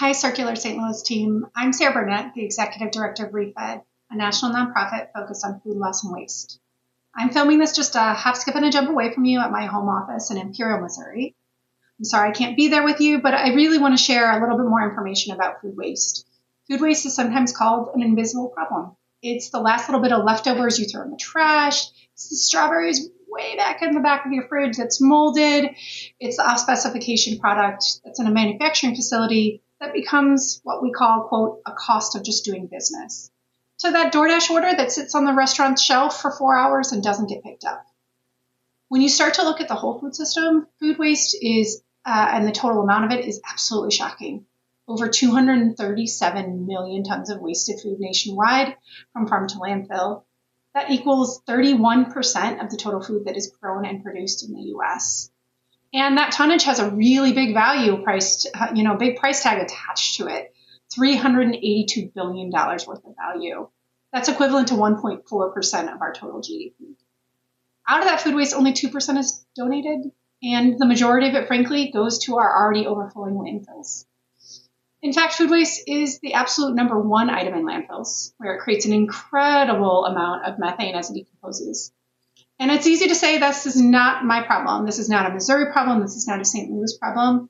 Hi, Circular St. Louis team. I'm Sara Burnett, the Executive Director of ReFED, a national nonprofit focused on food loss and waste. I'm filming this just a hop, skip, and a jump away from you at my home office in Imperial, Missouri. I'm sorry I can't be there with you, but I really want to share a little bit more information about food waste. Food waste is sometimes called an invisible problem. It's the last little bit of leftovers you throw in the trash. It's the strawberries way back in the back of your fridge that's molded. It's the off-specification product that's in a manufacturing facility that becomes what we call, quote, a cost of just doing business. So that DoorDash order that sits on the restaurant's shelf for 4 hours and doesn't get picked up. When you start to look at the whole food system, food waste is, and the total amount of it is absolutely shocking. Over 237 million tons of wasted food nationwide from farm to landfill. That equals 31% of the total food that is grown and produced in the U.S. And that tonnage has a really big value big price tag attached to it, $382 billion worth of value. That's equivalent to 1.4% of our total GDP. Out of that food waste, only 2% is donated, and the majority of it, frankly, goes to our already overflowing landfills. In fact, food waste is the absolute number one item in landfills, where it creates an incredible amount of methane as it decomposes. And it's easy to say this is not my problem. This is not a Missouri problem. This is not a St. Louis problem,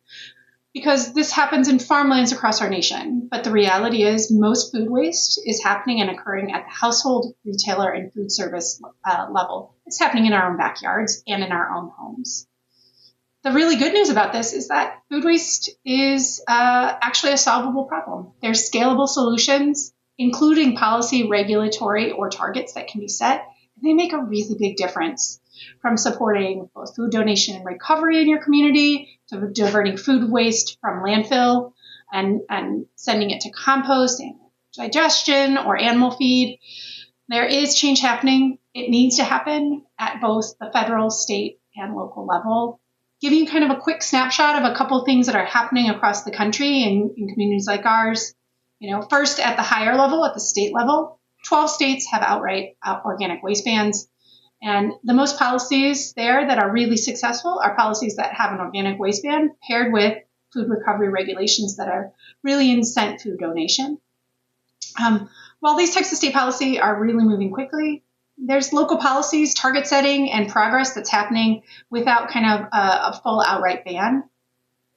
because this happens in farmlands across our nation. But the reality is most food waste is happening and occurring at the household, retailer, and food service level. It's happening in our own backyards and in our own homes. The really good news about this is that food waste is actually a solvable problem. There's scalable solutions, including policy, regulatory, or targets that can be set. They make a really big difference, from supporting both food donation and recovery in your community to diverting food waste from landfill and sending it to compost and digestion or animal feed. There is change happening. It needs to happen at both the federal, state, and local level. Giving you kind of a quick snapshot of a couple of things that are happening across the country in communities like ours. First at the higher level, at the state level, 12 states have outright organic waste bans. And the most policies there that are really successful are policies that have an organic waste ban paired with food recovery regulations that are really incent food donation. While these types of state policy are really moving quickly, there's local policies, target setting, and progress that's happening without kind of a full outright ban.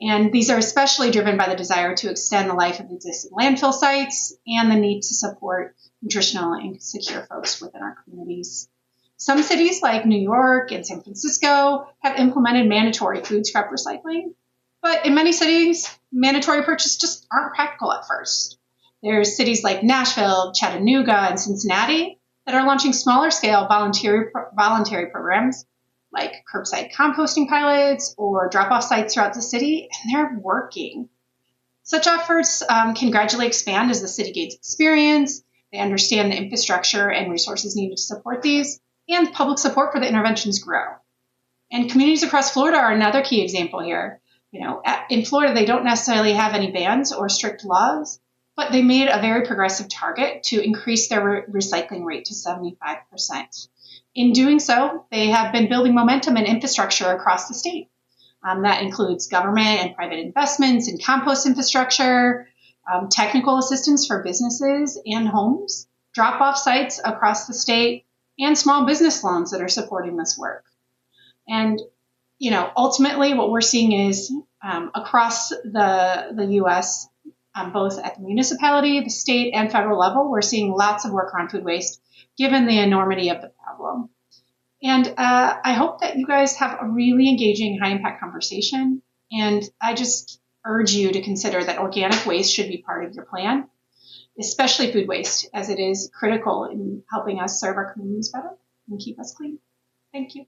And these are especially driven by the desire to extend the life of existing landfill sites and the need to support nutritional and secure folks within our communities. Some cities like New York and San Francisco have implemented mandatory food scrap recycling, but in many cities, mandatory purchases just aren't practical at first. There's cities like Nashville, Chattanooga, and Cincinnati that are launching smaller scale voluntary programs like curbside composting pilots or drop-off sites throughout the city, and they're working. Such efforts can gradually expand as the city gains experience. They understand the infrastructure and resources needed to support these, and public support for the interventions grow. And communities across Florida are another key example here. In Florida, they don't necessarily have any bans or strict laws, but they made a very progressive target to increase their recycling rate to 75%. In doing so, they have been building momentum and infrastructure across the state. That includes government and private investments in compost infrastructure, technical assistance for businesses and homes, drop-off sites across the state, and small business loans that are supporting this work. And, ultimately what we're seeing is across the U.S., both at the municipality, the state, and federal level, we're seeing lots of work around food waste, given the enormity of the problem. And I hope that you guys have a really engaging, high-impact conversation. And I just urge you to consider that organic waste should be part of your plan, especially food waste, as it is critical in helping us serve our communities better and keep us clean. Thank you.